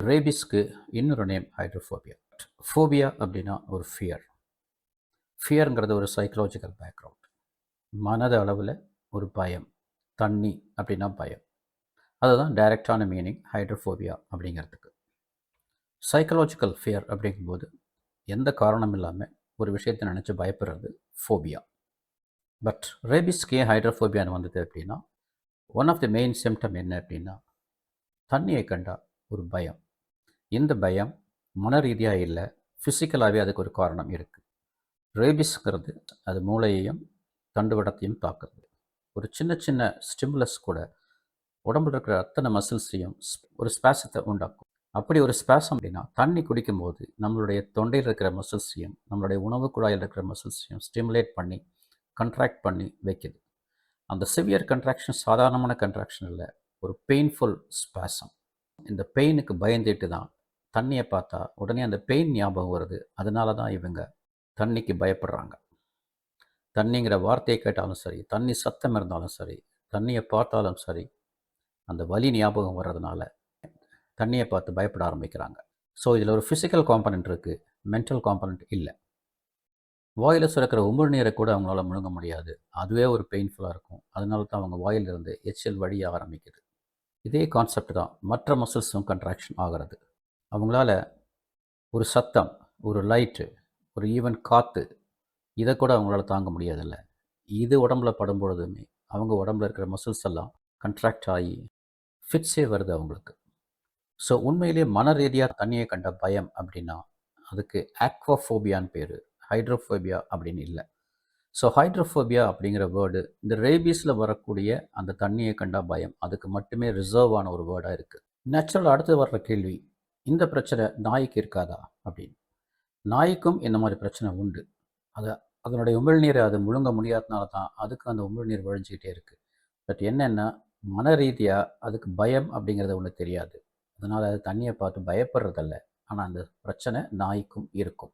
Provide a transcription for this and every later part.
ரேபிஸ்க்கு இன்னொரு name hydrophobia. Phobia அப்படின்னா ஒரு ஃபியர். ஃபியருங்கிறது ஒரு சைக்கலாஜிக்கல் பேக்ரவுண்ட். மனத அளவில் ஒரு பயம். தண்ணி அப்படின்னா பயம். அதுதான் டைரக்டான மீனிங் ஹைட்ரோஃபோபியா அப்படிங்கிறதுக்கு. சைக்கலாஜிக்கல் ஃபியர் அப்படிங்கும்போது எந்த காரணம் இல்லாமல் ஒரு விஷயத்தை நினச்சி பயப்படுறது ஃபோபியா. பட் ரேபிஸ்க்கு ஏன் ஹைட்ரோஃபோபியான்னு வந்தது அப்படின்னா, one of the main symptom என்ன அப்படின்னா, தண்ணியை கண்டா ஒரு பயம். இந்த பயம் மன ரீதியாக இல்லை, ஃபிசிக்கலாகவே அதுக்கு ஒரு காரணம் இருக்குது. ரேபிஸ்ங்கிறது அது மூளையையும் தண்டுவடத்தையும் தாக்குறது. ஒரு சின்ன சின்ன ஸ்டிமுலஸ் கூட உடம்புல இருக்கிற அத்தனை மசில்ஸையும் ஒரு ஸ்பேசத்தை உண்டாக்கும். அப்படி ஒரு ஸ்பேசம் அப்படின்னா, தண்ணி குடிக்கும்போது நம்மளுடைய தொண்டையில் இருக்கிற மசில்ஸையும் நம்மளுடைய உணவு குழாயில் இருக்கிற மசில்ஸையும் ஸ்டிமுலேட் பண்ணி கண்ட்ராக்ட் பண்ணி வைக்குது. அந்த சிவியர் கண்ட்ராக்ஷன் சாதாரணமான கண்ட்ராக்ஷன் இல்லை, ஒரு பெயின்ஃபுல் ஸ்பேசம். இந்த பெயினுக்கு பயந்துட்டு தான் தண்ணியை பார்த்தா உடனே அந்த பெயின் ஞாபகம் வருது. அதனால தான் இவங்க தண்ணிக்கு பயப்படுறாங்க. தண்ணிங்கிற வார்த்தையை கேட்டாலும் சரி, தண்ணி சத்தம் இருந்தாலும் சரி, தண்ணியை பார்த்தாலும் சரி, அந்த வலி ஞாபகம் வர்றதுனால தண்ணியை பார்த்து பயப்பட ஆரம்பிக்கிறாங்க. ஸோ இதில் ஒரு ஃபிசிக்கல் காம்பனண்ட் இருக்குது, மென்டல் காம்பனண்ட் இல்லை. வாயில் சுரக்கிற உமிழ் நீரை கூட அவங்களால முழுங்க முடியாது. அதுவே ஒரு பெயின்ஃபுல்லாக இருக்கும். அதனால தான் அவங்க வாயிலிருந்து எச்சில் வடிய ஆரம்பிக்குது. இதே கான்செப்ட் தான் மற்ற மசில்ஸும் கண்ட்ராக்ஷன் ஆகிறது. அவங்களால ஒரு சத்தம், ஒரு லைட்டு, ஒரு ஈவன் காற்று, இதை கூட அவங்களால தாங்க முடியாதில்ல. இது உடம்புல படும் பொழுதுமே அவங்க உடம்புல இருக்கிற மசில்ஸ் எல்லாம் கண்ட்ராக்ட் ஆகி ஃபிட்ஸே வருது அவங்களுக்கு. ஸோ உண்மையிலேயே மன ரீதியாக தண்ணியை கண்ட பயம் அப்படின்னா அதுக்கு ஆக்வாஃபோபியான்னு பேர், ஹைட்ரோஃபோபியா அப்படின்னு இல்லை. ஸோ ஹைட்ரோஃபோபியா அப்படிங்கிற வேர்டு இந்த ரேபீஸில் வரக்கூடிய அந்த தண்ணியை கண்டா பயம் அதுக்கு மட்டுமே ரிசர்வ் ஆன ஒரு வேர்டாக இருக்குது. நேச்சுரல் அடுத்து வர்ற கேள்வி, இந்த பிரச்சனை நாய்க்கு இருக்காதா அப்படின்னு. நாய்க்கும் இந்த மாதிரி பிரச்சனை உண்டு. அதனுடைய உமிழ்நீரை அது முழுங்க முடியாதனால தான் அதுக்கு அந்த உமிழ்நீர் வழிஞ்சிக்கிட்டே இருக்குது. பட் என்னென்னா, மன ரீதியாக அதுக்கு பயம் அப்படிங்கிறது ஒன்று தெரியாது. அதனால் அது தண்ணியை பார்த்து பயப்படுறதில்ல. ஆனால் அந்த பிரச்சனை நாய்க்கும் இருக்கும்.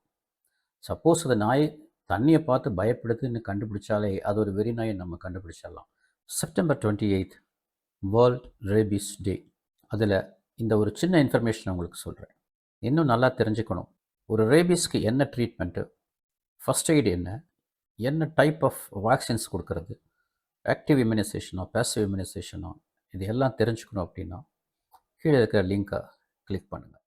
சப்போஸ் அது நாய் தண்ணியை பார்த்து பயப்படுதுன்னு கண்டுபிடிச்சாலே அது ஒரு வெறி நாயை நம்ம கண்டுபிடிச்சிடலாம். செப்டம்பர் 28 வேர்ல்ட் ரேபீஸ் டே. அதில் இந்த ஒரு சின்ன இன்ஃபர்மேஷன் உங்களுக்கு சொல்கிறேன். இன்னும் நல்லா தெரிஞ்சுக்கணும், ஒரு ரேபீஸ்க்கு என்ன ட்ரீட்மெண்ட்டு, ஃபஸ்ட் எய்டு என்ன டைப் ஆஃப் வேக்சின்ஸ் கொடுக்கறது, ஆக்டிவ் இம்யூனைசேஷனோ பேசிவ் இம்யூனைசேஷனோ, இது எல்லாம் தெரிஞ்சுக்கணும் அப்படின்னா கீழே இருக்கிற லிங்க்கை கிளிக் பண்ணுங்கள்.